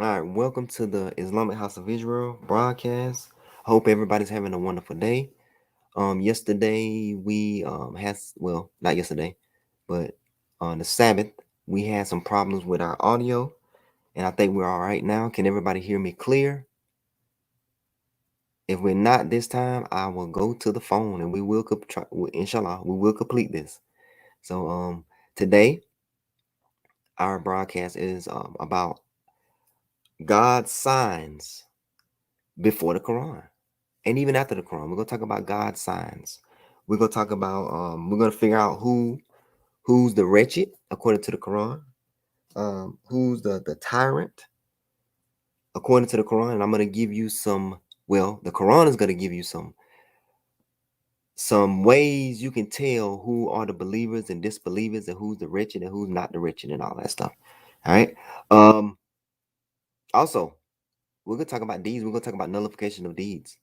All right, welcome to the Islamic House of Israel broadcast. Hope everybody's having a wonderful day. Yesterday we not yesterday, but on the Sabbath we had some problems with our audio, and I think we're all right now. Can everybody hear me clear? If we're not this time, I will go to the phone and we will inshallah, we will complete this. So today our broadcast is about God's signs before the Quran. And even after the Quran, we're gonna talk about God's signs. We're gonna talk about we're gonna figure out who's the wretched according to the Quran, who's the tyrant according to the Quran, and I'm gonna give you the Quran is gonna give you some ways you can tell who are the believers and disbelievers and who's the wretched and who's not the wretched and all that stuff. All right. Also, we're gonna talk about deeds. We're gonna talk about nullification of deeds.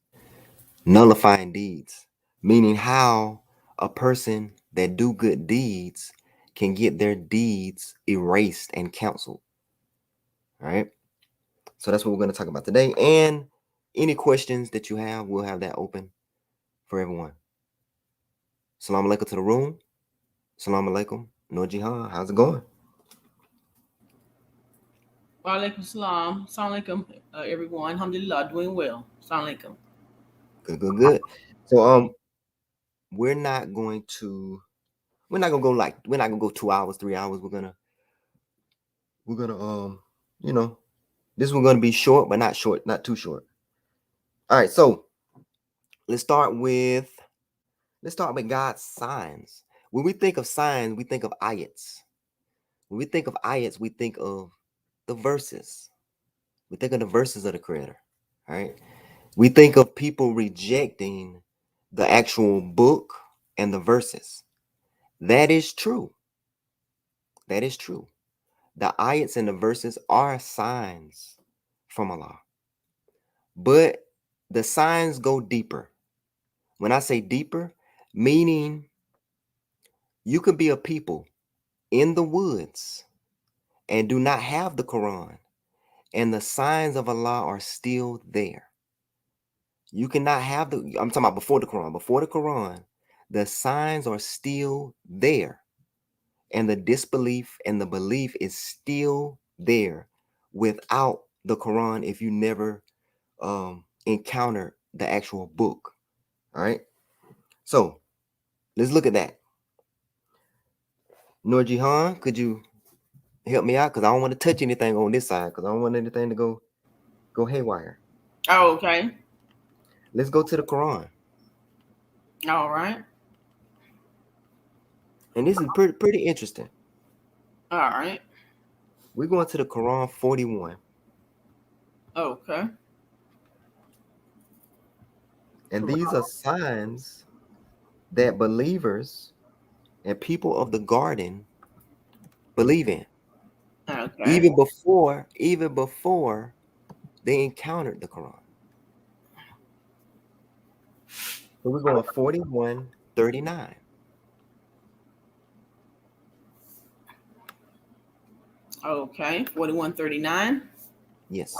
Nullifying deeds, meaning how a person that do good deeds can get their deeds erased and canceled. All right. So that's what we're going to talk about today. And any questions that you have, we'll have that open for everyone. Salam alaikum to the room. Salam alaikum. No Jihan, how's it going? Wa alaikum salam. Salam alaikum, everyone. Alhamdulillah, doing well. Salam alaikum. Good. So we're not going to we're not gonna go 2 hours, 3 hours. We're gonna you know, this one's gonna be short, but not short, not too short. All right, so let's start with God's signs. When we think of signs, we think of ayats. When we think of ayats, we think of the verses. We think of the verses of the Creator. All right. We think of people rejecting the actual book and the verses. That is true. That is true. The ayats and the verses are signs from Allah. But the signs go deeper. When I say deeper, meaning you could be a people in the woods and do not have the Quran, and the signs of Allah are still there. You cannot have I'm talking about before the Quran. Before the Quran, the signs are still there, and the disbelief and the belief is still there without the Quran if you never encounter the actual book. All right. So let's look at that. Nur Jihan, could you help me out? Because I don't want to touch anything on this side because I don't want anything to go haywire. Oh, okay. Let's go to the Quran. All right. And this is pretty interesting. All right. We're going to the Quran 41. Okay. And these are signs that believers and people of the garden believe in. Okay. Even before they encountered the Quran. So we're going 41:39. Okay. 4139. Yes.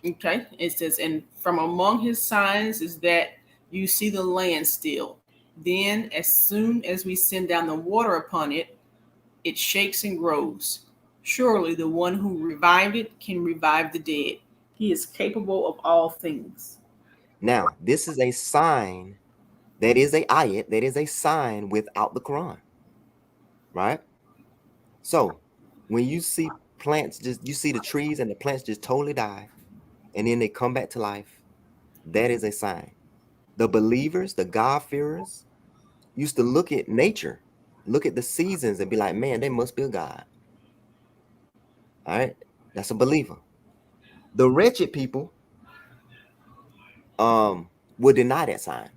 Okay. It says, and from among his signs is that you see the land still. Then, as soon as we send down the water upon it, it shakes and grows. Surely the one who revived it can revive the dead. He is capable of all things. Now, this is a sign that is a ayat, that is a sign without the Quran. Right? So when you see plants, you see the trees and the plants just totally die and then they come back to life, that is a sign. The believers, the God-fearers, used to look at nature, look at the seasons and be like, man, they must be a God. All right. That's a believer. The wretched people would deny that sign.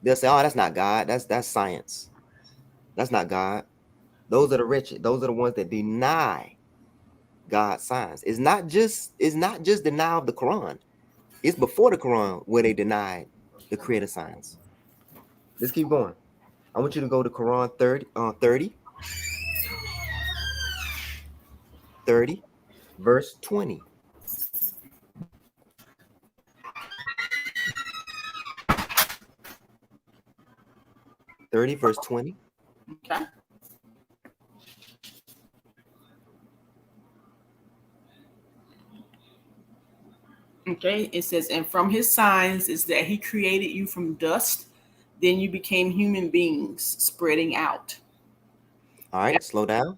They'll say, oh, that's not God. That's science. That's not God. Those are the wretched. Those are the ones that deny God's signs. It's not just denial of the Quran. It's before the Quran where they denied the creator signs. Let's keep going. I want you to go to Quran 30, 30. verse 20. 30, verse 20. Okay. Okay, it says, and from his signs is that he created you from dust, then you became human beings, spreading out. All right, slow down.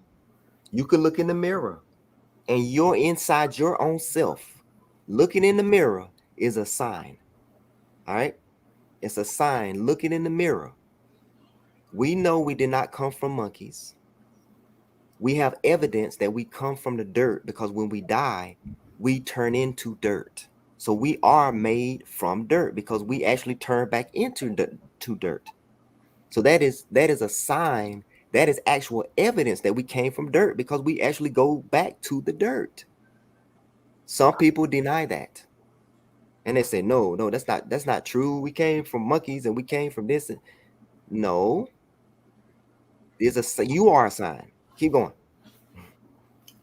You can look in the mirror and you're inside your own self. Looking in the mirror is a sign. All right, it's a sign. Looking in the mirror. We know we did not come from monkeys. We have evidence that we come from the dirt because when we die, we turn into dirt. So we are made from dirt because we actually turn back into dirt. So that is a sign. That is actual evidence that we came from dirt because we actually go back to the dirt. Some people deny that. And they say, no, that's not true. We came from monkeys and we came from this. No, you are a sign. Keep going.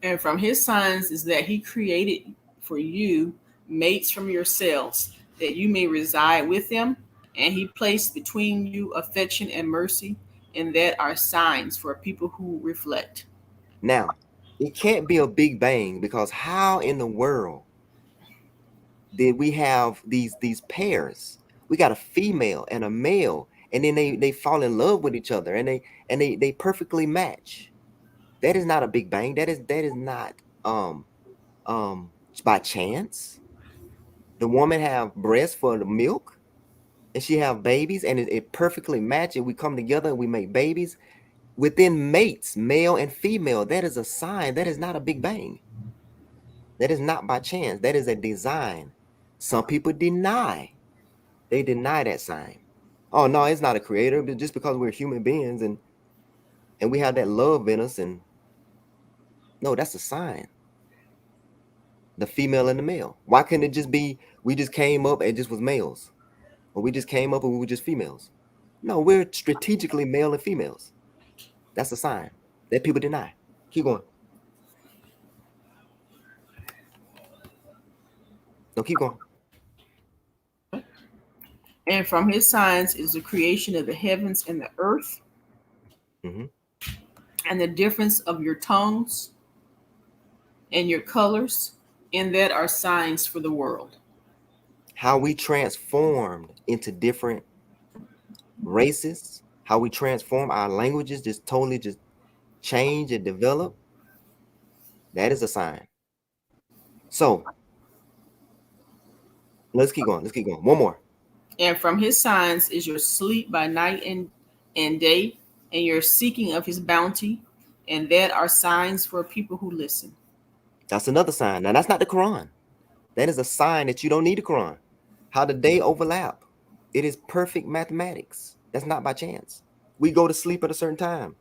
And from his signs is that he created for you mates from yourselves, that you may reside with them. And he placed between you affection and mercy, and that are signs for people who reflect. Now, it can't be a big bang because how in the world did we have these pairs? We got a female and a male, and then they fall in love with each other, and they perfectly match. That is not a big bang. That is not by chance. The woman have breasts for the milk, and she have babies, and it perfectly match, and we come together and we make babies within mates, male and female. That is a sign. That is not a big bang. That is not by chance. That is a design. Some people deny. They deny that sign. Oh no, it's not a creator, but just because we're human beings and we have that love in us, and no, that's a sign. The female and the male. Why couldn't it just be we just came up and just was males? Or we just came up and we were just females? No, we're strategically male and females. That's a sign that people deny. Keep going. No, keep going. And from his signs is the creation of the heavens and the earth, Mm-hmm. and the difference of your tongues and your colors, and that are signs for the world. How we transformed into different races, how we transform our languages, just totally just change and develop. That is a sign. So let's keep going. Let's keep going. One more. And from his signs is your sleep by night and day, and your seeking of his bounty, and that are signs for people who listen. That's another sign. Now, that's not the Quran. That is a sign that you don't need the Quran. How the day overlap. It is perfect mathematics. That's not by chance. We go to sleep at a certain time.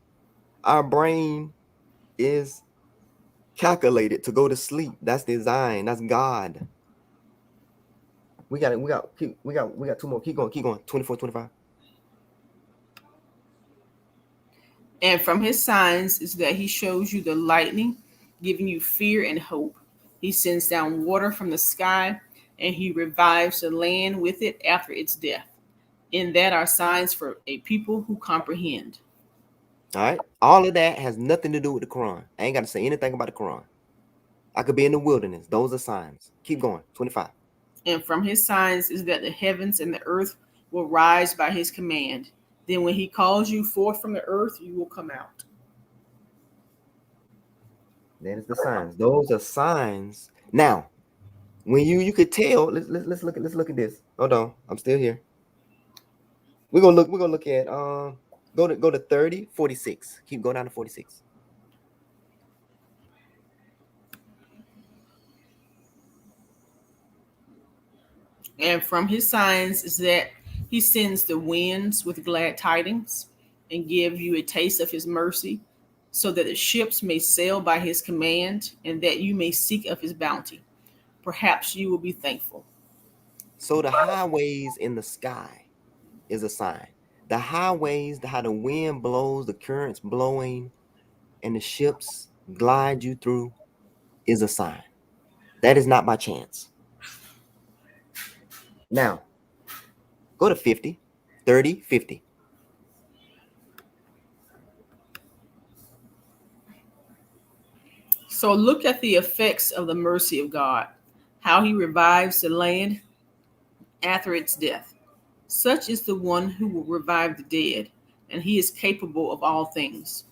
Our brain is calculated to go to sleep. That's design. That's God. We got it. We got two more. Keep going. Keep going. 24, 25. And from his signs is that he shows you the lightning, giving you fear and hope. He sends down water from the sky, and he revives the land with it after its death. In that are signs for a people who comprehend. All right. All of that has nothing to do with the Quran. I ain't got to say anything about the Quran. I could be in the wilderness. Those are signs. Keep going. 25. And from his signs is that the heavens and the earth will rise by his command. Then when he calls you forth from the earth, you will come out. That is the signs. Those are signs. Now, when you could tell, let's look at this. Hold on. I'm still here. We're gonna look at go to 30, 46. Keep going down to 46. And from his signs is that he sends the winds with glad tidings and give you a taste of his mercy, so that the ships may sail by his command, and that you may seek of his bounty. Perhaps you will be thankful. So the highways in the sky is a sign. The highways, how the wind blows, the currents blowing, and the ships glide you through is a sign. That is not by chance. Now, go to 50, 30, 50. So look at the effects of the mercy of God, how he revives the land after its death. Such is the one who will revive the dead, and he is capable of all things.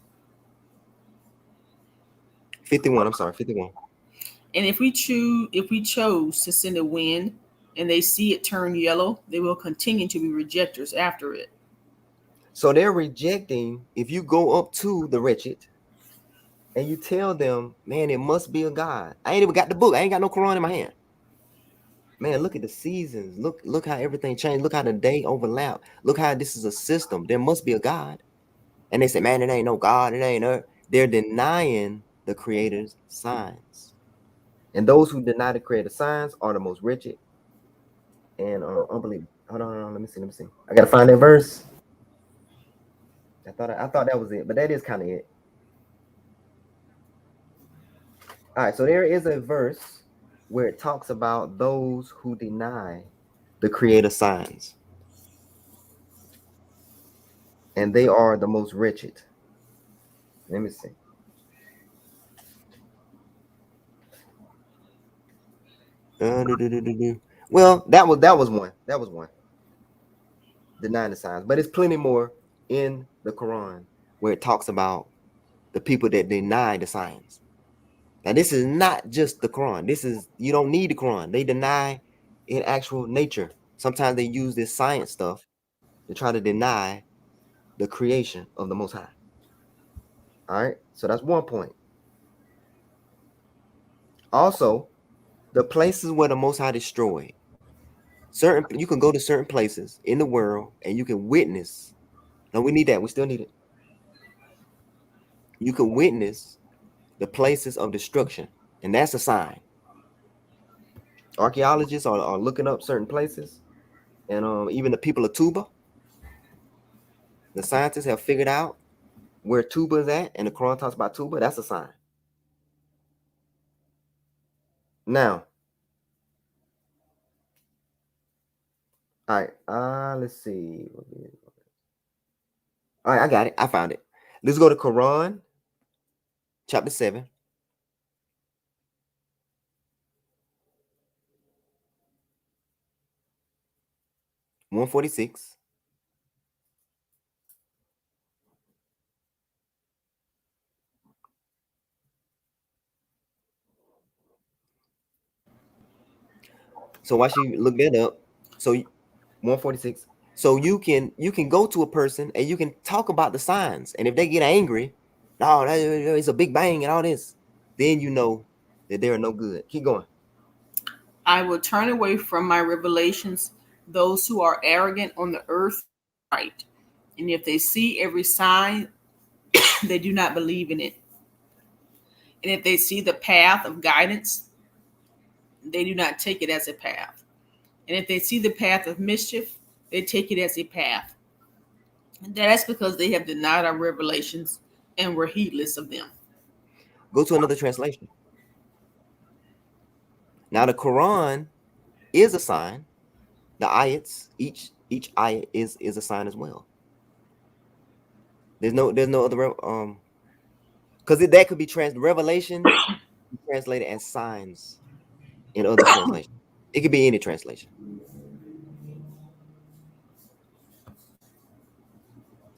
51, I'm sorry, 51. And if we chose to send a wind and they see it turn yellow, they will continue to be rejectors after it. So they're rejecting if you go up to the wretched and you tell them, man, it must be a God. I ain't even got the book. I ain't got no Quran in my hand. Man, look at the seasons. Look how everything changed. Look how the day overlap. Look how this is a system. There must be a God. And they say, man, it ain't no God. It ain't Earth. They're denying the creator's signs. And those who deny the creator's signs are the most wretched and unbelievable. Hold on. Let me see. I gotta find that verse. I thought that was it, but that is kind of it. All right, so there is a verse where it talks about those who deny the creator signs, and they are the most wretched. Let me see. Well, that was one. That was one. Denying the signs, but it's plenty more in the Quran where it talks about the people that deny the signs. Now, this is not just the Quran. This is you don't need the Quran. They deny in actual nature. Sometimes they use this science stuff to try to deny the creation of the Most High. All right, so that's one point. Also, the places where the Most High destroyed certain, you can go to certain places in the world and you can witness. No, we need that. We still need it. You can witness the places of destruction, and that's a sign. Archaeologists are looking up certain places, and even the people of Tuba, the scientists have figured out where Tuba is at, and the Quran talks about Tuba. That's a sign. Now, all right, let's see. All right, I got it. I found it. Let's go to Quran, chapter 7. 146. So why should you look that up? So 146. So you can go to a person and you can talk about the signs, and if they get angry, no, it's a big bang and all this, then you know that they are no good. Keep going. I will turn away from my revelations those who are arrogant on the earth right. And if they see every sign, they do not believe in it. And if they see the path of guidance, they do not take it as a path. And if they see the path of mischief, they take it as a path. And that's because they have denied our revelations and were heedless of them. Go to another translation. Now the Quran is a sign. The ayats, each ayat is a sign as well. There's no other because that could be revelation translated as signs in other translations. It could be any translation.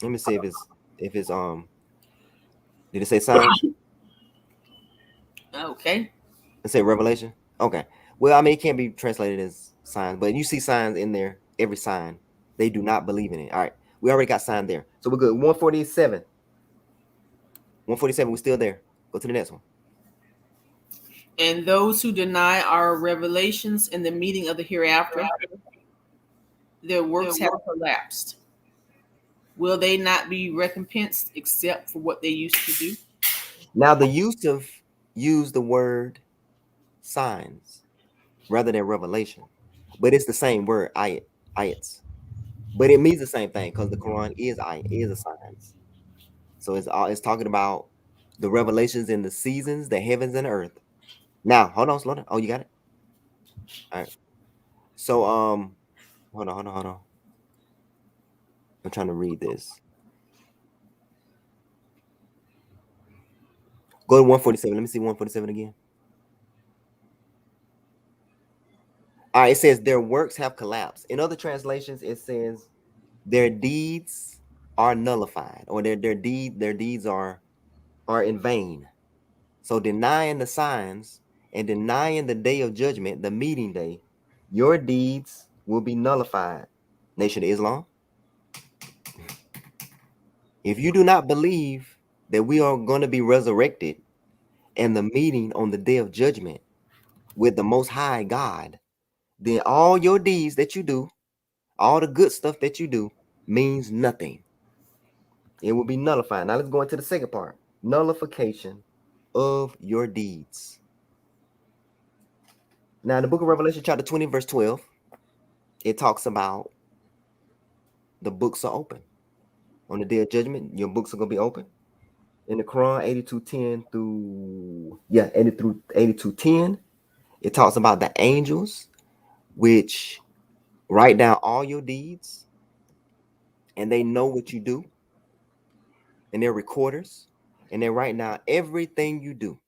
Let me see if it's did it say signs? Okay. It say revelation? Okay. Well, I mean it can't be translated as signs, but you see signs in there, every sign. They do not believe in it. All right. We already got sign there. So we're good. 147. 147, we're still there. Go to the next one. And those who deny our revelations in the meeting of the hereafter, their works have collapsed. Will they not be recompensed except for what they used to do? Now the use the word signs rather than revelation. But it's the same word, ayats. But it means the same thing because the Quran is a science. So it's talking about the revelations in the seasons, the heavens and earth. Now, hold on, slow down. Oh, you got it? All right. So, hold on. I'm trying to read this. Go to 147. Let me see 147 again. All right, it says their works have collapsed. In other translations, it says their deeds are nullified, or their deeds are in vain. So denying the signs and denying the day of judgment, the meeting day, your deeds will be nullified. Nation of Islam. If you do not believe that we are going to be resurrected and the meeting on the day of judgment with the Most High God, then all your deeds that you do, all the good stuff that you do, means nothing. It will be nullified. Now let's go into the second part. Nullification of your deeds. Now in the book of Revelation, chapter 20, verse 12, it talks about the books are open. On the day of judgment, your books are going to be open. In the Quran, 82:10 through 82:10, it talks about the angels, which write down all your deeds, and they know what you do, and they're recorders, and they write down everything you do.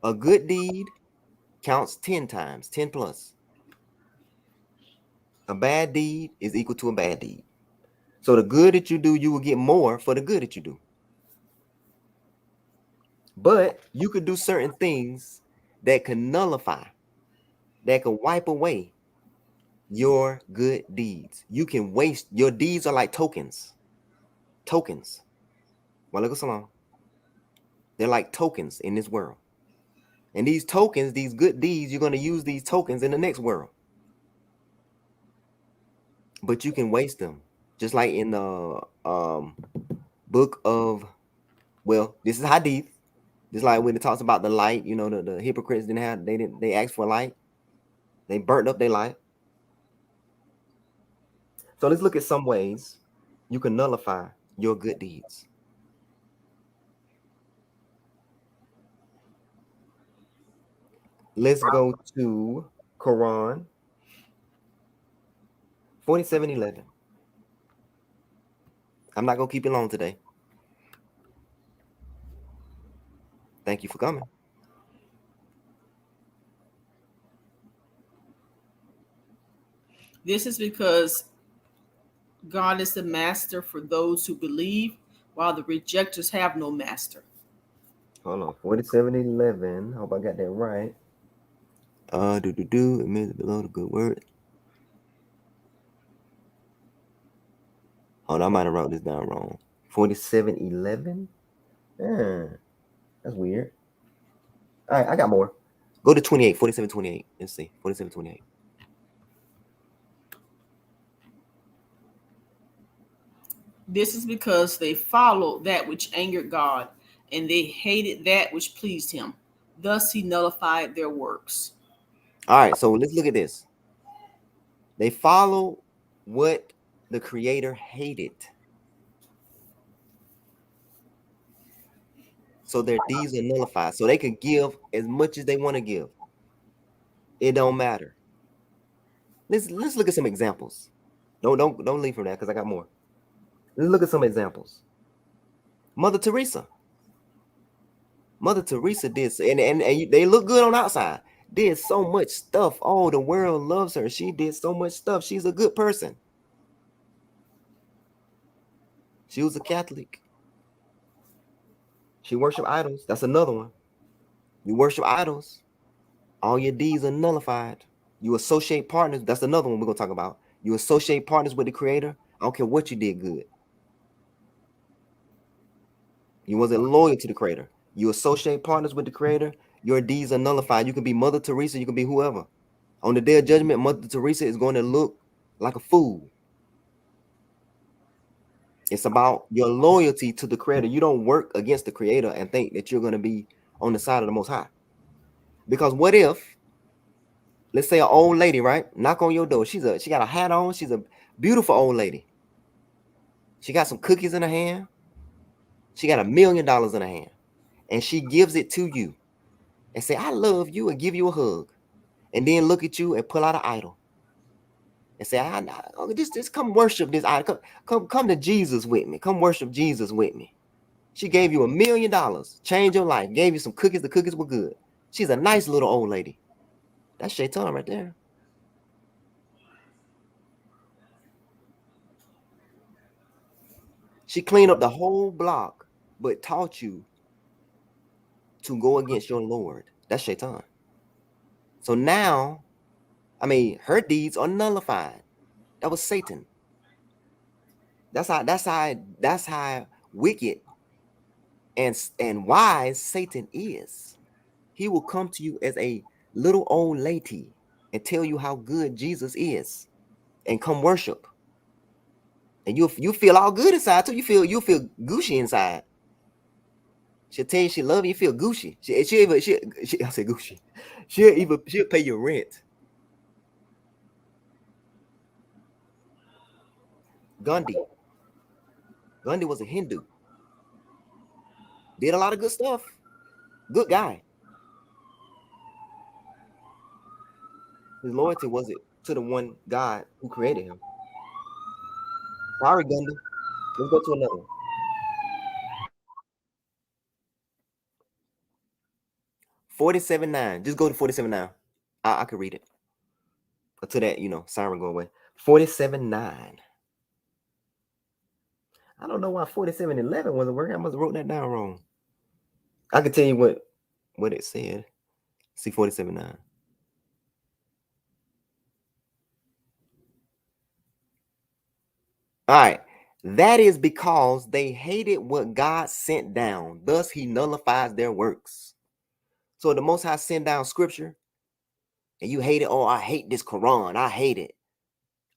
A good deed counts 10 times, 10 plus. A bad deed is equal to a bad deed. So the good that you do, you will get more for the good that you do. But you could do certain things that can nullify, that can wipe away your good deeds. You can waste, your deeds are like tokens. Tokens. Walaikum. They're like tokens in this world. And these tokens, these good deeds, you're going to use these tokens in the next world. But you can waste them. Just like in the book of, well, this is hadith. Just like when it talks about the light, you know, the hypocrites they asked for light. They burnt up their light. So let's look at some ways you can nullify your good deeds. Let's go to Quran 47:11. I'm not going to keep you long today. Thank you for coming. This is because God is the master for those who believe, while the rejectors have no master. Hold on. 47:11. Hope I got that right. It means below the good word. Hold on, I might have wrote this down wrong. 47:11. That's weird. All right, I got more. Go to 28. 47:28. Let's see. 47:28. This is because they followed that which angered God, and they hated that which pleased him. Thus he nullified their works. All right, so let's look at this. They follow what the Creator hated. So their deeds are nullified. So they can give as much as they want to give. It don't matter. Let's look at some examples. Don't leave from that because I got more. Let's look at some examples. Mother Teresa. Mother Teresa did, and they look good on outside. Did so much stuff. Oh, the world loves her. She did so much stuff. She's a good person. She was a Catholic. She worshiped idols. That's another one. You worship idols, all your deeds are nullified. You associate partners. That's another one we're gonna talk about. You associate partners with the Creator. I don't care what you did good. You wasn't loyal to the Creator. You associate partners with the Creator. Your deeds are nullified. You can be Mother Teresa. You can be whoever. On the day of judgment, Mother Teresa is going to look like a fool. It's about your loyalty to the Creator. You don't work against the Creator and think that you're going to be on the side of the Most High. Because what if, let's say, an old lady, right? Knock on your door. She got a hat on. She's a beautiful old lady. She got some cookies in her hand. She got $1 million in her hand. and she gives it to you and say, I love you, and give you a hug, and then look at you and pull out an idol and say, just come worship this idol. Come to Jesus with me. Come worship Jesus with me. She gave you $1 million, changed your life, gave you some cookies. The cookies were good. She's a nice little old lady. That's Shaitan right there. She cleaned up the whole block, but taught you to go against your Lord. That's Shaitan. So now, her deeds are nullified. That was Satan. That's how wicked and wise Satan is. He will come to you as a little old lady and tell you how good Jesus is, and come worship. And you feel all good inside too. You feel gushy inside. She'll tell you she love you. You feel gushy. I say gushy. She'll pay your rent. Gandhi was a Hindu. Did a lot of good stuff. Good guy. His loyalty was it to the one God who created him. Sorry, Gandhi. Let's go to another one. 47:9. Just go to 47:9. I could read it. Until that, siren go away. 47:9. I don't know why 47:11 wasn't working. I must have wrote that down wrong. I can tell you what it said. See 47:9. All right. That is because they hated what God sent down. Thus, he nullifies their works. So the Most High sent down scripture, and you hate it. Oh, I hate this Quran. I hate it.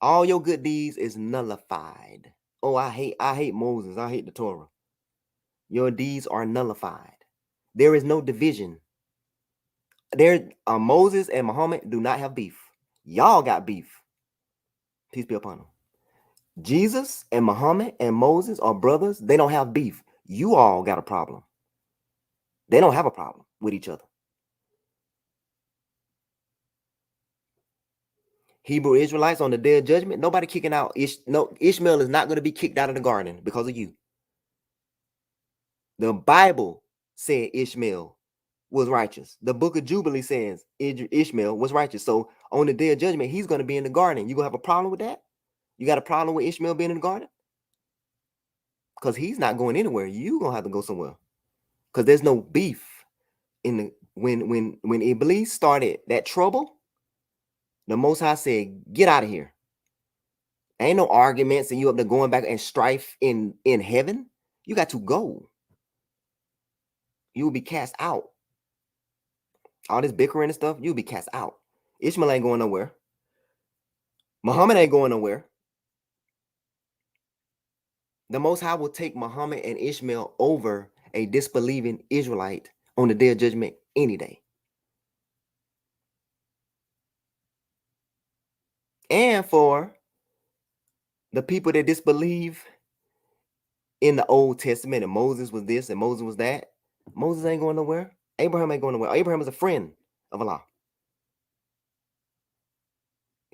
All your good deeds is nullified. Oh, I hate Moses. I hate the Torah. Your deeds are nullified. There is no division. Moses and Muhammad do not have beef. Y'all got beef. Peace be upon them. Jesus and Muhammad and Moses are brothers. They don't have beef. You all got a problem. They don't have a problem with each other. Hebrew Israelites on the day of judgment, nobody kicking out. Ishmael is not going to be kicked out of the garden because of you. The Bible said Ishmael was righteous. The book of Jubilee says Ishmael was righteous. So on the day of judgment, he's going to be in the garden. You going to have a problem with that? You got a problem with Ishmael being in the garden? Because he's not going anywhere. You going to have to go somewhere. Because there's no beef. When Iblis started that trouble, the Most High said, get out of here. Ain't no arguments and you up there going back and strife in heaven. You got to go. You will be cast out. All this bickering and stuff, you'll be cast out. Ishmael ain't going nowhere. Muhammad ain't going nowhere. The Most High will take Muhammad and Ishmael over a disbelieving Israelite on the day of judgment any day. And for the people that disbelieve in the Old Testament, and Moses was this and Moses was that, Moses ain't going nowhere. Abraham ain't going nowhere. Abraham is a friend of Allah.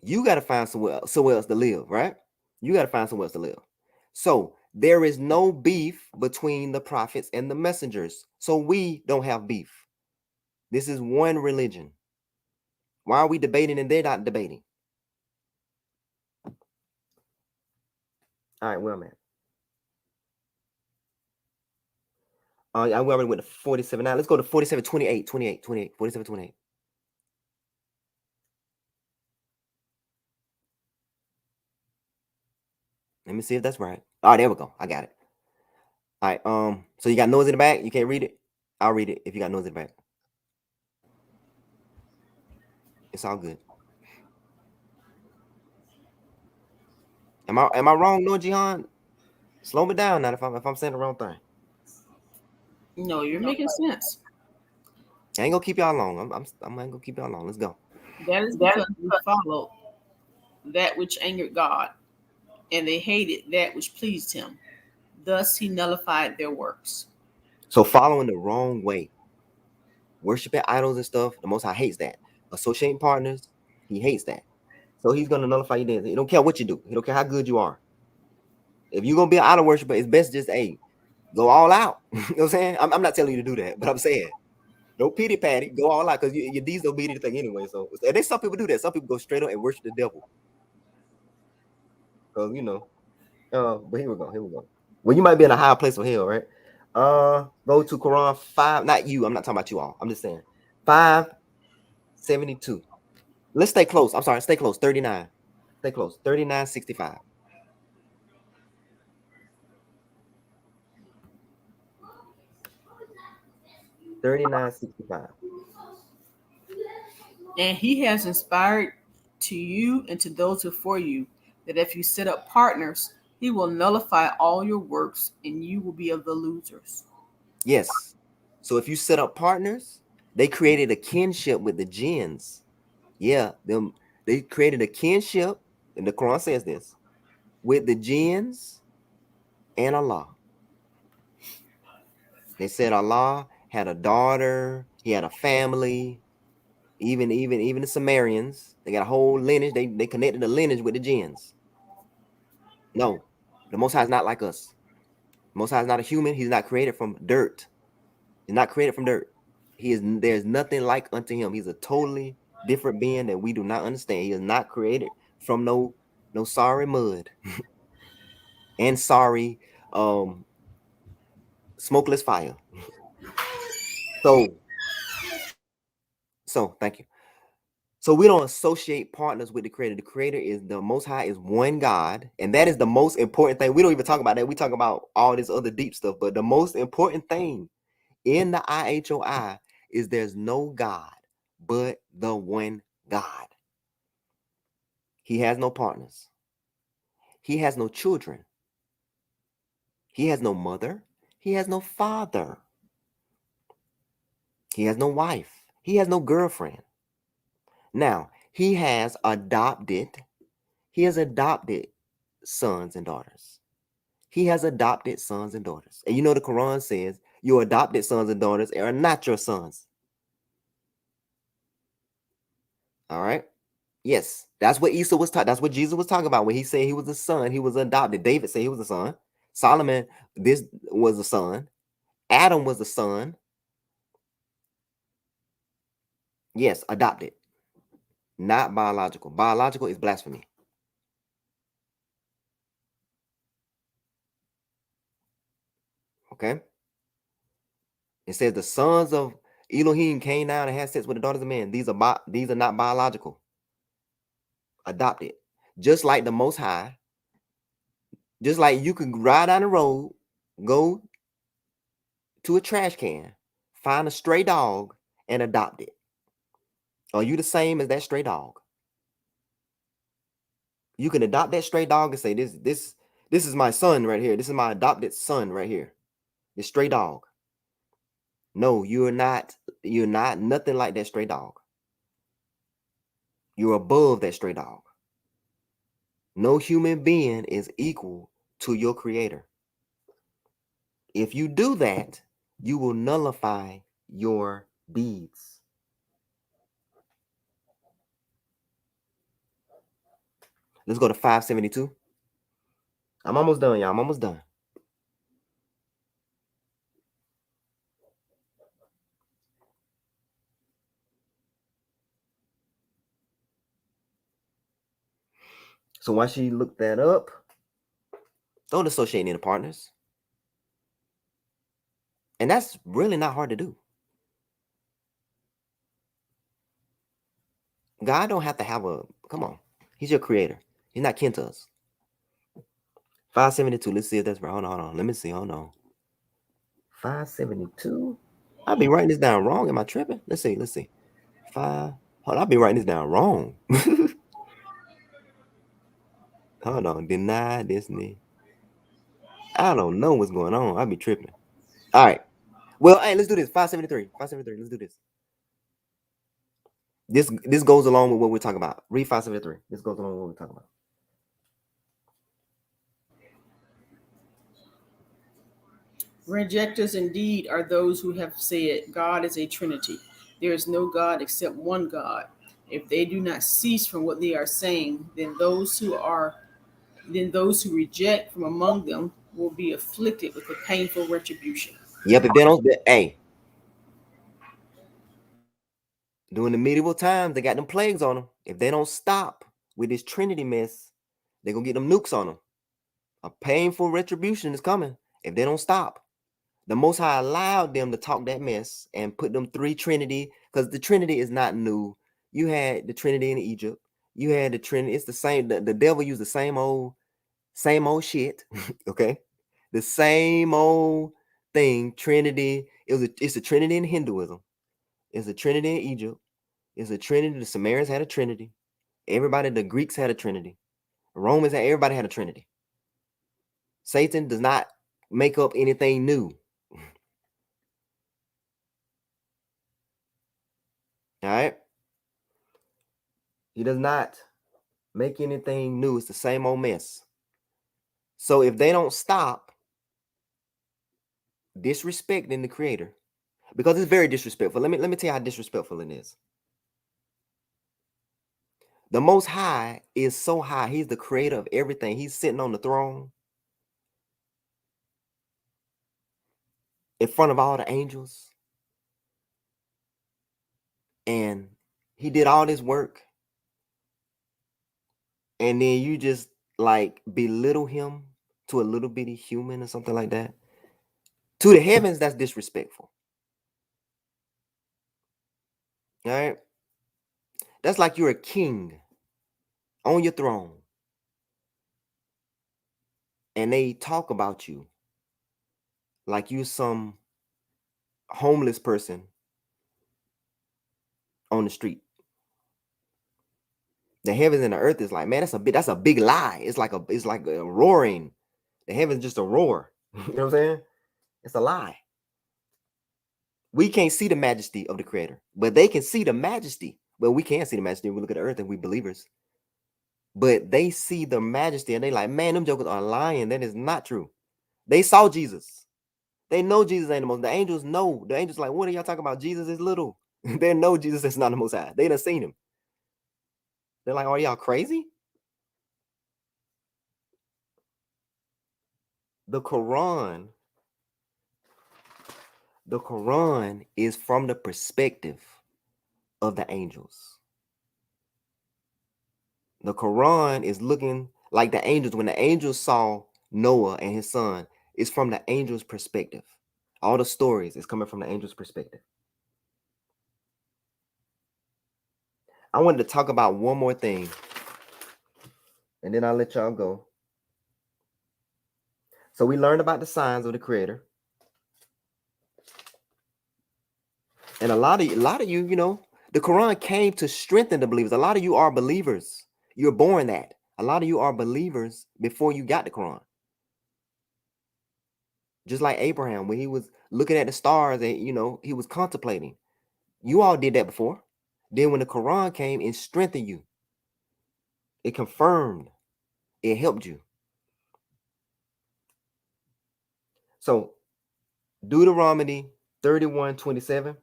You got to find somewhere else to live, right? You got to find somewhere else to live. So there is no beef between the prophets and the messengers. So we don't have beef. This is one religion. Why are we debating and they're not debating? All right, well, man. I already went to 47 now. Let's go to 47, 28. 47, 28. Let me see if that's right. Oh, there we go. I got it. All right. So you got noise in the back? You can't read it? I'll read it if you got noise in the back. It's all good. Am I wrong, no, Jihan? Slow me down now if I'm saying the wrong thing. No, you're making sense. I ain't gonna keep y'all long. I'm ain't gonna keep y'all long. Let's go. That is because we followed that which angered God, and they hated that which pleased him. Thus he nullified their works. So following the wrong way, worshiping idols and stuff, the Most High hates that. Associating partners, he hates that. So he's gonna nullify your dance. He don't care what you do. He don't care how good you are. If you're gonna be an idol worshiper, it's best just go all out. You know what I'm saying? I'm not telling you to do that, but I'm saying no pity patty, go all out because your deeds don't mean anything anyway. So and then some people do that. Some people go straight up and worship the devil. Because but here we go. Here we go. Well, you might be in a higher place of hell, right? Go to Quran 5. Not you. I'm not talking about you all. I'm just saying 572. Let's stay close. I'm sorry, stay close. 39. Stay close. 3965. 3965. And he has inspired to you and to those before you that if you set up partners, he will nullify all your works and you will be of the losers. Yes. So if you set up partners, they created a kinship with the jinns. Yeah, they created a kinship, and the Quran says this, with the jinns and Allah. They said Allah had a daughter, he had a family, even the Sumerians, they got a whole lineage. They connected the lineage with the jinns. No, the Most High is not like us. The Most High is not a human. He's not created from dirt. He's not created from dirt. There's nothing like unto him. He's a totally different being that we do not understand. He is not created from no sorry mud and sorry smokeless fire. So thank you. So we don't associate partners with the creator. The creator is the Most High, is one God, and that is the most important thing. We don't even talk about that. We talk about all this other deep stuff, but the most important thing in the IHOI is there's no God but the one God. He has no partners. He has no children. He has no mother. He has no father. He has no wife. He has no girlfriend. Now, he has adopted sons and daughters. He has adopted sons and daughters. And you know the Quran says your adopted sons and daughters are not your sons. All right? Yes, that's what Isa was talking. That's what Jesus was talking about when he said he was a son. He was adopted. David said he was a son. Solomon, this was a son. Adam was a son. Yes, adopted, not biological. Biological is blasphemy. Okay. It says the sons of Elohim came down and had sex with the daughters of men. These are not biological. Adopted. Just like the Most High. Just like you could ride down the road, go to a trash can, find a stray dog, and adopt it. Are you the same as that stray dog? You can adopt that stray dog and say, this is my son right here. This is my adopted son right here. This stray dog. No, you're not nothing like that stray dog. You're above that stray dog. No human being is equal to your creator. If you do that, you will nullify your deeds. Let's go to 572. I'm almost done, y'all. I'm almost done. So while she looked that up, don't associate any partners. And that's really not hard to do. God don't have to have come on. He's your creator. He's not kin to us. 572. Let's see if that's right. Hold on. Let me see. Hold on. 572. I'll be writing this down wrong. Am I tripping? Let's see. 5. Hold on. I'll be writing this down wrong. Hold on. Deny Disney. I don't know what's going on. I'll be tripping. All right. Well, hey, let's do this. 573. 573. Let's do this. This goes along with what we're talking about. Read 573. This goes along with what we're talking about. Rejectors indeed are those who have said God is a trinity. There is no God except one God. If they do not cease from what they are saying, then those who reject from among them will be afflicted with a painful retribution. Yep, if they don't, hey, during the medieval times, they got them plagues on them. If they don't stop with this Trinity mess, they're gonna get them nukes on them. A painful retribution is coming if they don't stop. The Most High allowed them to talk that mess and put them three Trinity, because the Trinity is not new. You had the Trinity in Egypt. You had the Trinity. It's the same. The devil used the same old shit. Okay, the same old thing. Trinity. It's a Trinity in Hinduism. It's a Trinity in Egypt. It's a Trinity. The Sumerians had a Trinity. Everybody, the Greeks had a Trinity. The Romans had. Everybody had a Trinity. Satan does not make up anything new. All right. He does not make anything new. It's the same old mess. So if they don't stop disrespecting the creator, because it's very disrespectful. Let me tell you how disrespectful it is. The Most High is so high. He's the creator of everything. He's sitting on the throne in front of all the angels. And he did all this work. And then you just like belittle him to a little bitty human or something like that. To the heavens, that's disrespectful. All right. That's like you're a king on your throne. And they talk about you like you some homeless person on the street. The heavens and the earth is like, man, that's a big lie. It's like a roaring. The heavens just a roar. You know what I'm saying? It's a lie. We can't see the majesty of the creator, but they can see the majesty. Well, we can't see the majesty when we look at the earth and we believers. But they see the majesty and they like, man, them jokers are lying. That is not true. They saw Jesus. They know Jesus ain't the most. The angels know. The angels like, what are y'all talking about? Jesus is little. They know Jesus is not the most high. They done seen him. They're like, are y'all crazy? The Quran is from the perspective of the angels. The Quran is looking like the angels. When the angels saw Noah and his son, it's from the angels' perspective. All the stories is coming from the angels' perspective. I wanted to talk about one more thing, and then I'll let y'all go. So we learned about the signs of the creator. And a lot of you, the Quran came to strengthen the believers. A lot of you are believers. You're born that. A lot of you are believers before you got the Quran. Just like Abraham, when he was looking at the stars and, he was contemplating. You all did that before. Then when the Quran came, it strengthened you. It confirmed. It helped you. So Deuteronomy 31:27.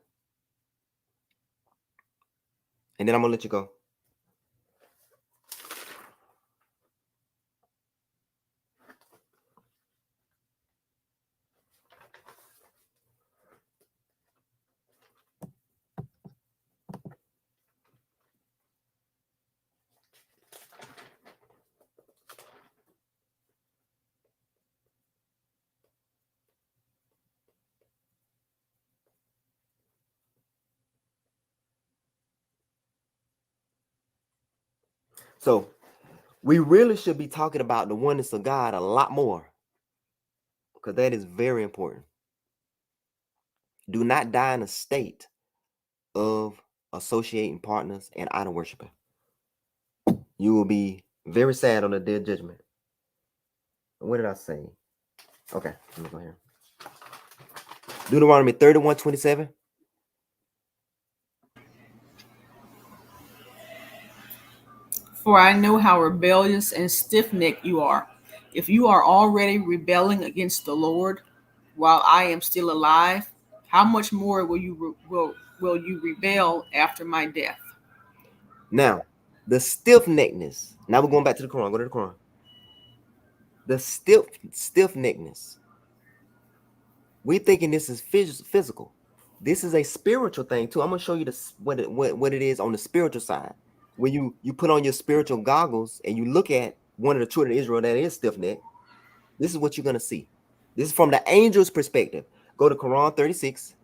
And then I'm going to let you go. So we really should be talking about the oneness of God a lot more, because that is very important. Do not die in a state of associating partners and idol worshiping. You will be very sad on the day of judgment. What did I say? Okay, let me go here. Deuteronomy 31:27. For I know how rebellious and stiff necked you are. If you are already rebelling against the Lord, while I am still alive, how much more will you rebel after my death? Now, the stiff neckness. Now we're going back to the Quran. Go to the Quran. The stiff neckness. We thinking this is physical. This is a spiritual thing too. I'm gonna show you what it is on the spiritual side. When you put on your spiritual goggles and you look at one of the children of Israel that is stiff necked, this is what you're gonna see. This is from the angel's perspective. Go to Quran 36.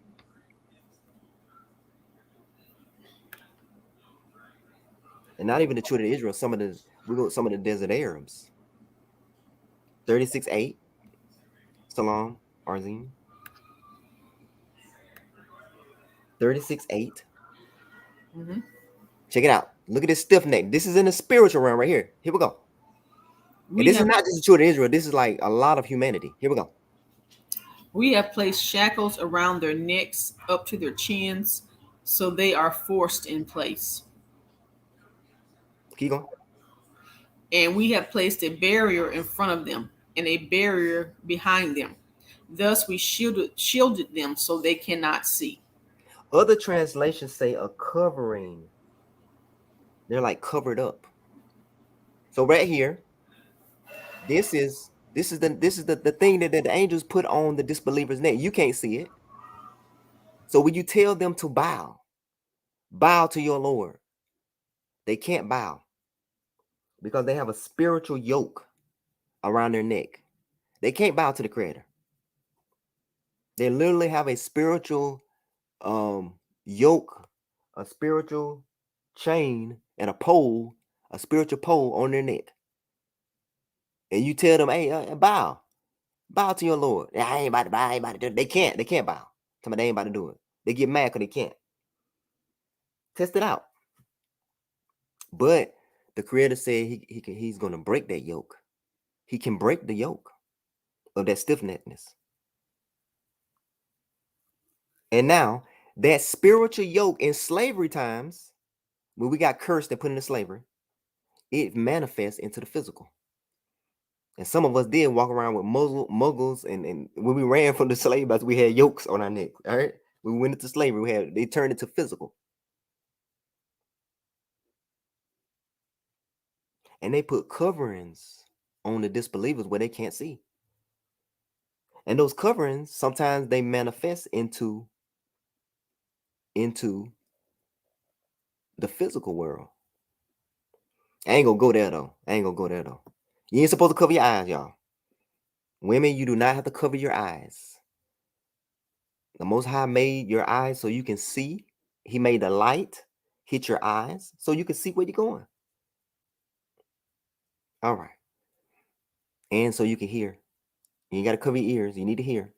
And not even the children of Israel, some of the desert Arabs. 36:8. Salam Arzim. 36:8. Mhm. Check it out. Look at this stiff neck. This is in the spiritual realm right here. Here we go. And We this is have not just the children of Israel. This is like a lot of humanity. Here we go. we have placed shackles around their necks up to their chins, so they are forced in place. Keep going. And we have placed a barrier in front of them and a barrier behind them. Thus we shielded them so they cannot see. Other translations say a covering. They're like covered up. So right here, this is the thing that the angels put on the disbeliever's neck. You can't see it. So when you tell them to bow to your Lord, they can't bow because they have a spiritual yoke around their neck. They can't bow to the Creator. They literally have a spiritual yoke, a spiritual chain, and a spiritual pole on their neck. And you tell them, hey, bow to your Lord. I ain't about to bow, I ain't about to do it. They can't bow. Tell me they ain't about to do it. They get mad because they can't. Test it out. But the Creator said he's going to break that yoke. He can break the yoke of that stiff-neckedness. And now, that spiritual yoke in slavery times, when we got cursed and put into slavery, it manifests into the physical. And some of us did walk around with muggles, and when we ran from the slave masters, we had yokes on our neck. All right, we went into slavery. They turned into physical, and they put coverings on the disbelievers where they can't see. And those coverings sometimes they manifest into the physical world. I ain't gonna go there though. You ain't supposed to cover your eyes, y'all. Women, you do not have to cover your eyes. The Most High made your eyes so you can see. He made the light hit your eyes so you can see where you're going. All right. And so you can hear. You got to cover your ears. You need to hear.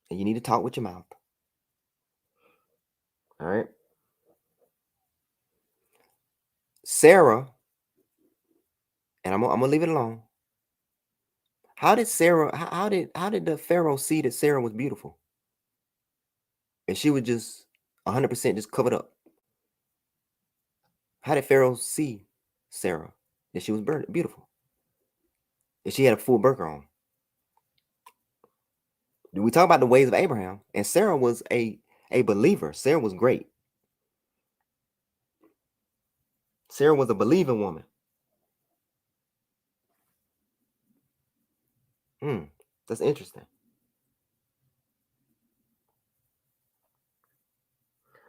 And you need to talk with your mouth. All right. Sarah, and I'm gonna leave it alone. How did Sarah? How did the Pharaoh see that Sarah was beautiful, and she was just 100% just covered up? How did Pharaoh see Sarah that she was beautiful, that she had a full burqa on? We talk about the ways of Abraham, and Sarah was a believer. Sarah was great. Sarah was a believing woman. That's interesting.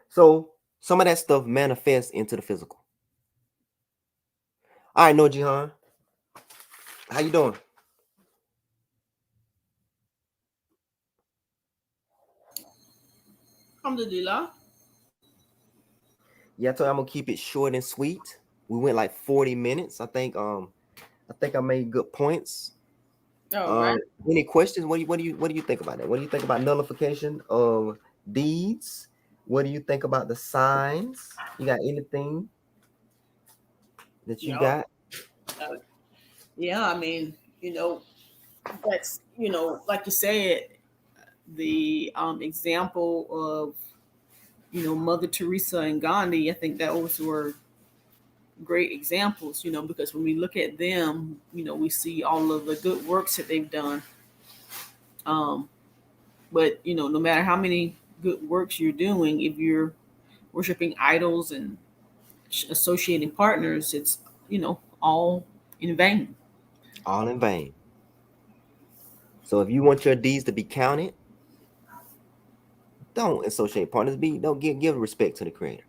So some of that stuff manifests into the physical. All right, no Jihan. How you doing? Alhamdulillah. Yeah, I told you I'm gonna keep it short and sweet. We went like 40 minutes. I think I made good points. All right. Any questions? What do you think about that? What do you think about nullification of deeds? What do you think about the signs? You got anything that you Yeah. got? Uh, yeah. I mean, that's like you said, the example of Mother Teresa and Gandhi. I think those were great examples. Because when we look at them, we see all of the good works that they've done. Um, but no matter how many good works you're doing, if you're worshiping idols and associating partners, it's all in vain. All in vain. So if you want your deeds to be counted, don't associate partners. Don't give respect to the Creator.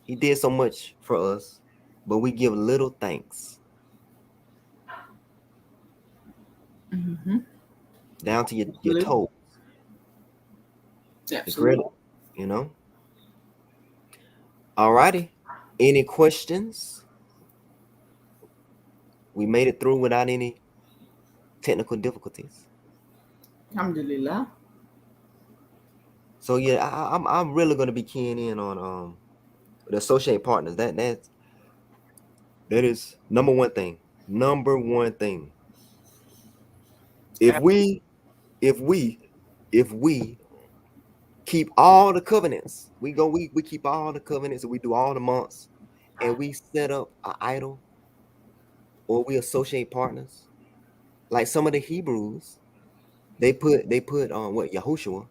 He did so much for us, but we give little thanks Mm-hmm. down to your Absolutely. toes. The Creator, Absolutely. you know. Alrighty. Any questions? We made it through without any technical difficulties. Alhamdulillah. So yeah, I'm really gonna be keying in on the associate partners. That is number one thing. Number one thing. If we if we if we keep all the covenants, we keep all the covenants and we do all the months and we set up an idol or we associate partners, like some of the Hebrews, they put on what Yahushua,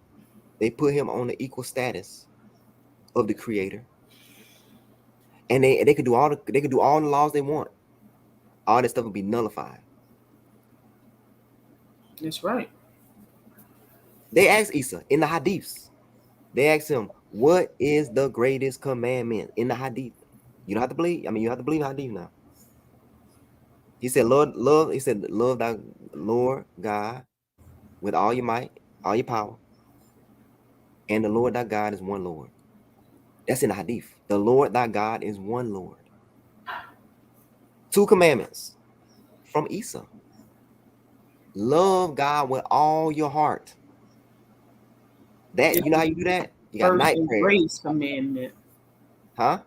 they put him on the equal status of the creator. And they could do all the laws they want. All this stuff would be nullified. That's right. They asked Isa in the hadiths. They asked him, "What is the greatest commandment?" In the hadith. You don't have to believe. I mean, you have to believe hadith now. He said, "Lord, love." He said, "Love thy Lord God with all your might, all your power, and the Lord thy God is one Lord." That's in the hadith. The Lord thy God is one Lord. Two commandments from Isa. Love God with all your heart. That This you know is how you do that? You got first night and prayer, greatest commandment. huh?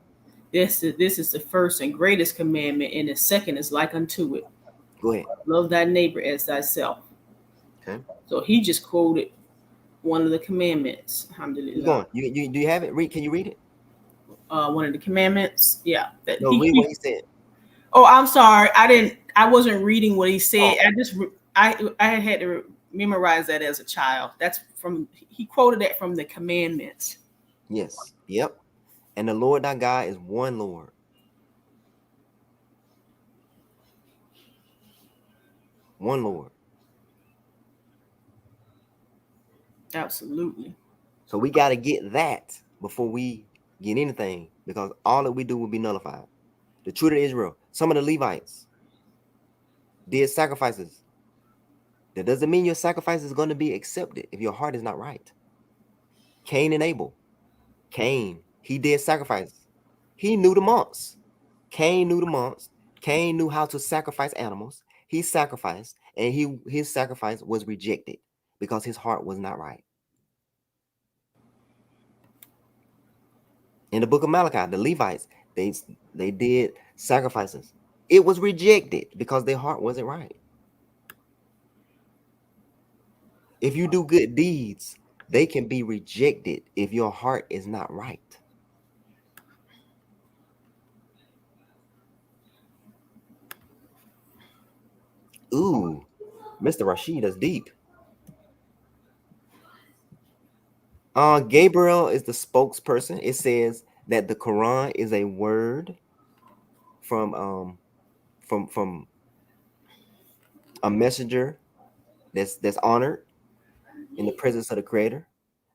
This is the first and greatest commandment, and the second is like unto it. Go ahead. Love thy neighbor as thyself. Okay. So he just quoted one of the commandments. Keep Alhamdulillah. going. You do you have it? Read. Can you read it? One of the commandments. Yeah. That No, read what he said. Oh, I'm sorry. I wasn't reading what he said. Oh, I had to memorize that as a child. That's from he quoted that from the commandments. yes. Yep. And the Lord thy God is one Lord. One Lord. Absolutely. So we got to get that before we get anything, because all that we do will be nullified. The children of Israel, some of the Levites did sacrifices. That doesn't mean your sacrifice is going to be accepted if your heart is not right. Cain and Abel. Cain, he did sacrifice. He knew the months. Cain knew the months. Cain knew how to sacrifice animals. He sacrificed, and his sacrifice was rejected because his heart was not right. In the book of Malachi, the Levites, they did sacrifices. It was rejected because their heart wasn't right. If you do good deeds, they can be rejected if your heart is not right. Ooh, Mr. Rashid is deep. Gabriel is the spokesperson. It says that the Quran is a word from a messenger that's honored in the presence of the Creator.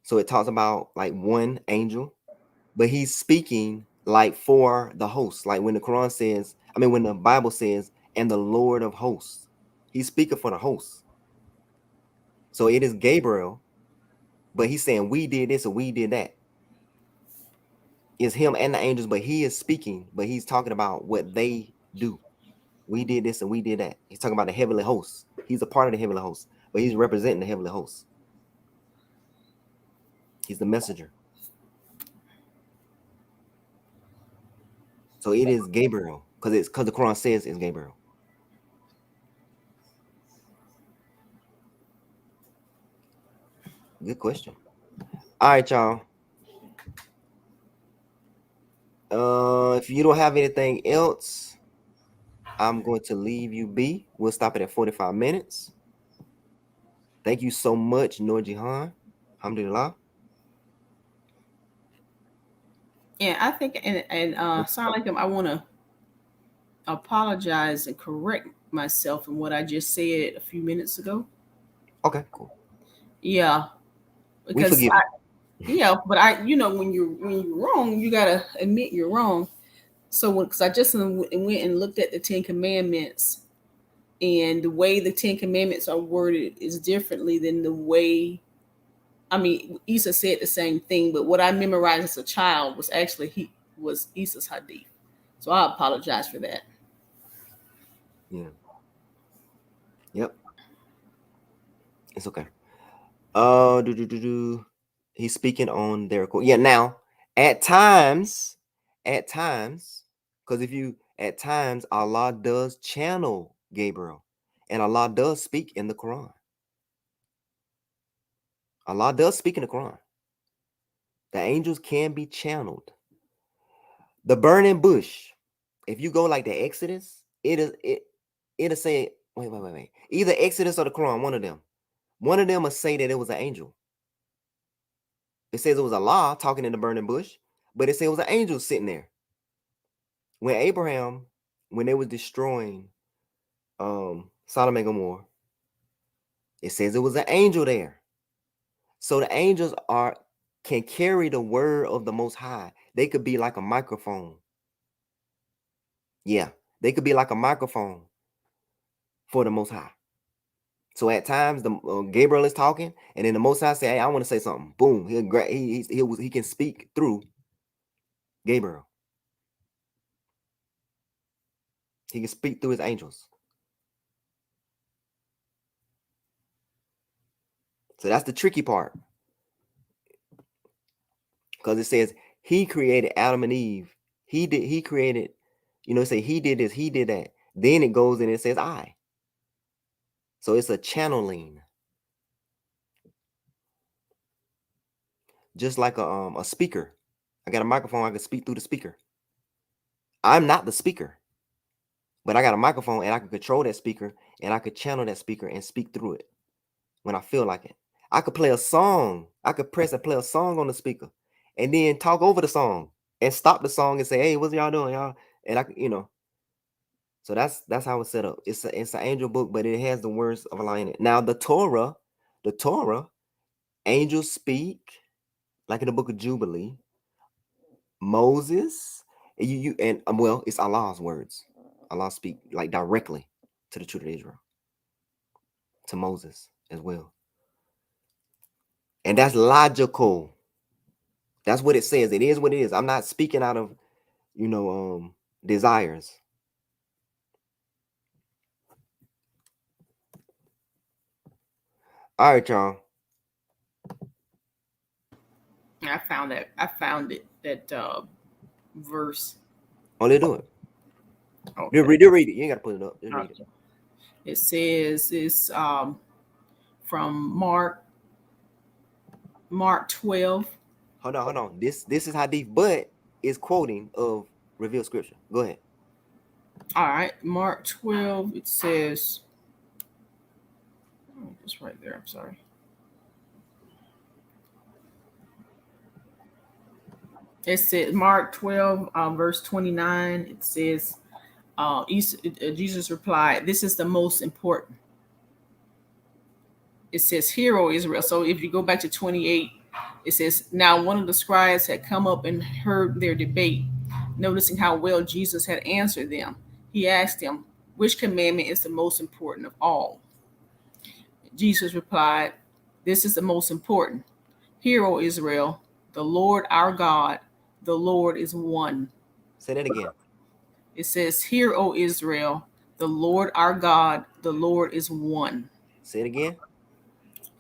So it talks about like one angel, but he's speaking like for the host. Like when the Quran says, I mean, when the Bible says, "And the Lord of hosts," he's speaking for the host. So it is Gabriel, but he's saying we did this or we did that. It's him and the angels, but he is speaking, but he's talking about what they do. We did this and we did that. He's talking about the heavenly hosts. He's a part of the heavenly hosts, but he's representing the heavenly hosts. He's the messenger. So it is Gabriel because the Quran says it's Gabriel. Good question. All right, y'all. If you don't have anything else, I'm going to leave you be. We'll stop it at 45 minutes. Thank you so much, Noor Jihan. Alhamdulillah. And I think, sound like I want to apologize and correct myself in what I just said a few minutes ago. Okay, cool. Yeah, We because forgive you. yeah, but when you're wrong, you gotta admit you're wrong. So because I just went and looked at the Ten Commandments, and the way the Ten Commandments are worded is differently than the way. I mean, Isa said the same thing, but what I memorized as a child was actually he was Isa's hadith. So I apologize for that. Yeah. Yep. It's okay. He's speaking on their quote. Yeah. Now, at times, because if you at times Allah does channel Gabriel, and Allah does speak in the Quran. Allah does speak in the Quran. The angels can be channeled. The burning bush. If you go like the Exodus, it'll say wait. Either Exodus or the Quran, one of them. One of them will say that it was an angel. It says it was Allah talking in the burning bush, but it says it was an angel sitting there. When Abraham, when they was destroying Sodom and Gomorrah, it says it was an angel there. So the angels can carry the word of the Most High. They could be like a microphone. Yeah, they could be like a microphone for the Most High. So at times the Gabriel is talking, and then the Most High say, "Hey, I want to say something." Boom, he can speak through Gabriel. He can speak through his angels. So that's the tricky part, because it says he created Adam and Eve. He created, say he did this, he did that. Then it goes and it says I. So it's a channeling, just like a speaker. I got a microphone, I can speak through the speaker. I'm not the speaker, but I got a microphone and I can control that speaker, and I could channel that speaker and speak through it when I feel like it. I could play a song. I could press and play a song on the speaker, and then talk over the song and stop the song and say, "Hey, what's y'all doing, y'all?" And So that's how it's set up. It's an angel book, but it has the words of Allah in it. Now the Torah, angels speak, like in the book of Jubilee. Moses, well, it's Allah's words. Allah speak like directly to the children of Israel, to Moses as well. And that's logical. That's what it says. It is what it is. I'm not speaking out of, desires. All right, y'all. I found that. I found it. That verse. Only do it. Okay. Read it. You ain't got to put it up. Just read it. It says it's from Mark 12. Hold on. This is hadith, but it's quoting of revealed scripture. Go ahead. All right, Mark 12. It says, it's right there. I'm sorry. It says Mark 12, verse 29. It says, Jesus replied, "This is the most important." It says, "Hear, O Israel." So if you go back to 28, it says, "Now one of the scribes had come up and heard their debate. Noticing how well Jesus had answered them, he asked him, 'Which commandment is the most important of all?' Jesus replied, 'This is the most important. Hear, O Israel, the Lord our God, the Lord is one.'" Say that again. It says, "Hear, O Israel, the Lord our God, the Lord is one." Say it again.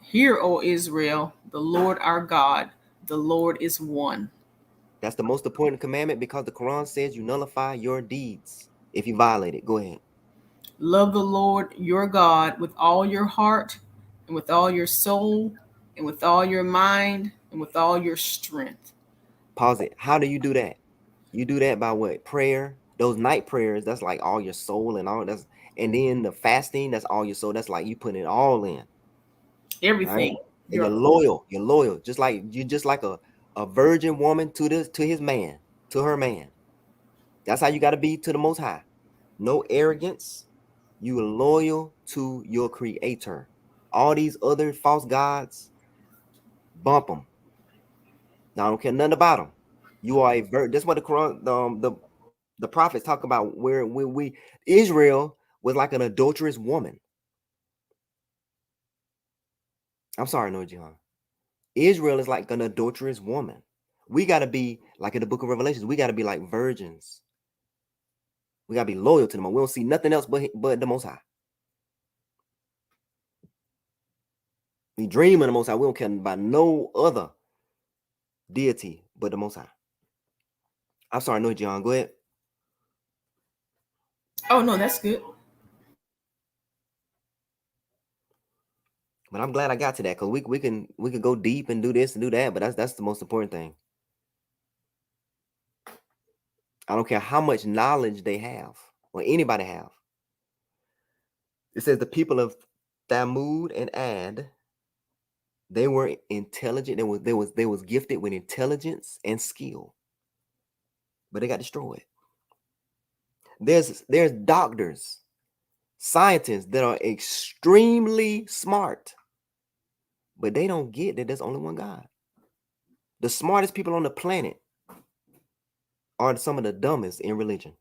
"Hear, O Israel, the Lord our God, the Lord is one." That's the most important commandment, because the Quran says you nullify your deeds if you violate it. Go ahead. "Love the Lord your God with all your heart and with all your soul and with all your mind and with all your strength." Pause it. How do you do that? You do that by what? Prayer. Those night prayers, that's like all your soul and all that's, and then the fasting, that's all your soul. That's like you put it all in. Everything. And You're you're loyal, just like a virgin woman to his man, to her man. That's how you got to be to the Most High. No arrogance. You are loyal to your Creator. All these other false gods, bump them. Now, I don't care nothing about them. You are a That's what the Quran, the prophets talk about. Where we Israel was like an adulterous woman. I'm sorry, no, Jihan. Israel is like an adulterous woman. We got to be like in the book of Revelations. We got to be like virgins. We got to be loyal to them. We don't see nothing else but the Most High. We dream of the Most High. We don't care about no other deity but the Most High. I'm sorry, no, John. Go ahead. Oh no, that's good. But I'm glad I got to that because we can go deep and do this and do that. But that's the most important thing. I don't care how much knowledge they have or anybody have. It says the people of Thamud and Ad, they were intelligent. They was gifted with intelligence and skill, but they got destroyed. There's doctors, scientists that are extremely smart, but they don't get that there's only one God. The smartest people on the planet are some of the dumbest in religion.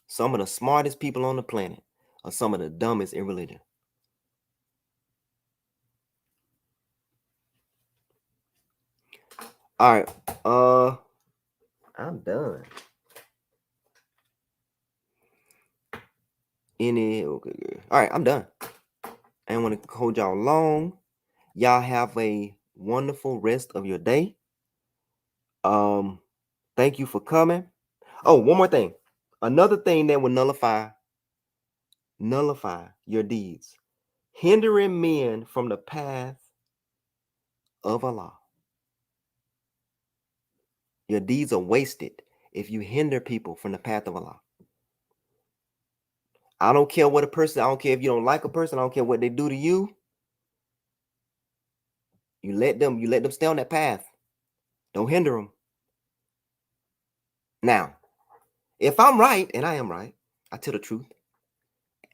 Some of the smartest people on the planet are some of the dumbest in religion. All right. I'm done. Okay, good. All right, I'm done. I don't want to hold y'all long. Y'all have a wonderful rest of your day. Thank you for coming. Oh, one more thing. Another thing that will nullify your deeds. Hindering men from the path of Allah. Your deeds are wasted if you hinder people from the path of Allah. I don't care what a person, I don't care if you don't like a person, I don't care what they do to you. You let them stay on that path. Don't hinder them. Now, if I'm right, and I am right, I tell the truth.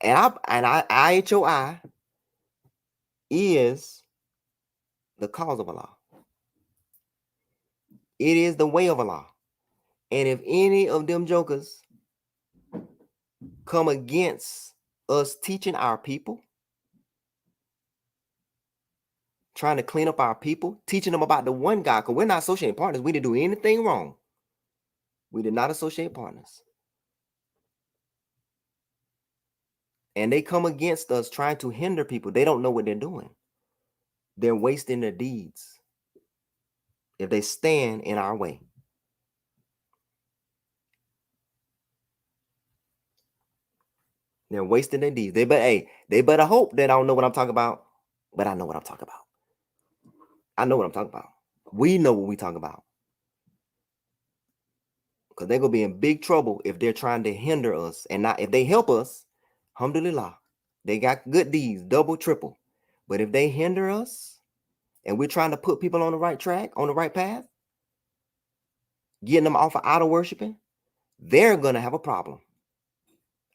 And IHOI is the cause of Allah. It is the way of Allah. And if any of them jokers come against us teaching our people, trying to clean up our people, teaching them about the one God, because we're not associating partners. We didn't do anything wrong. We did not associate partners. And they come against us trying to hinder people. They don't know what they're doing. They're wasting their deeds if they stand in our way. They're wasting their deeds. They better hope that I don't know what I'm talking about, but I know what I'm talking about. I know what I'm talking about. We know what we talking about. Because they're going to be in big trouble if they're trying to hinder us. And not if they help us, alhamdulillah, they got good deeds, double, triple. But if they hinder us and we're trying to put people on the right track, on the right path, getting them off of idol worshiping, they're going to have a problem.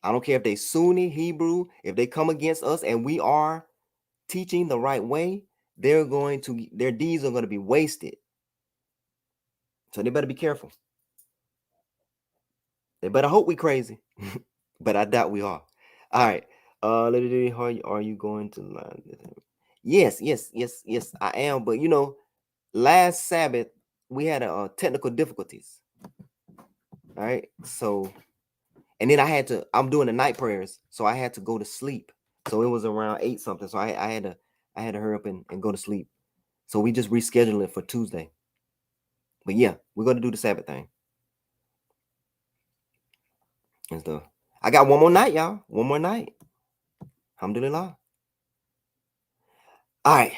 I don't care if they Sunni, Hebrew, if they come against us and we are teaching the right way, their deeds are going to be wasted. So they better be careful. They better hope we crazy, but I doubt we are. All right. Are you going to learn? Yes, I am. But last Sabbath we had technical difficulties. All right. So, and then I'm doing the night prayers, so I had to go to sleep. So it was around 8 something. So I had to hurry up and go to sleep. So we just rescheduled it for Tuesday. But yeah, we're gonna do the Sabbath thing and stuff. I got one more night, y'all. One more night. Alhamdulillah. All right.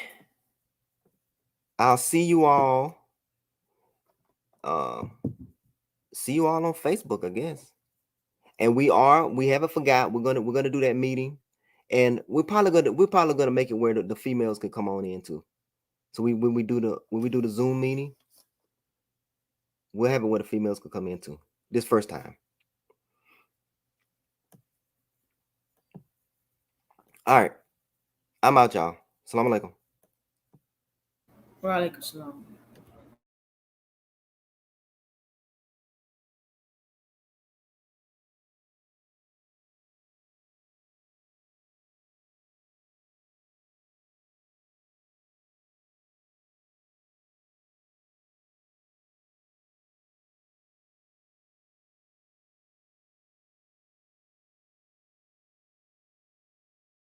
I'll see you all. See you all on Facebook, I guess. And we haven't forgot. We're gonna do that meeting, and we're probably gonna make it where the females can come on in too. So when we do the Zoom meeting, we'll have it where the females could come in too. This first time. All right. I'm out, y'all. Assalamu alaikum. Wa alaikum salam.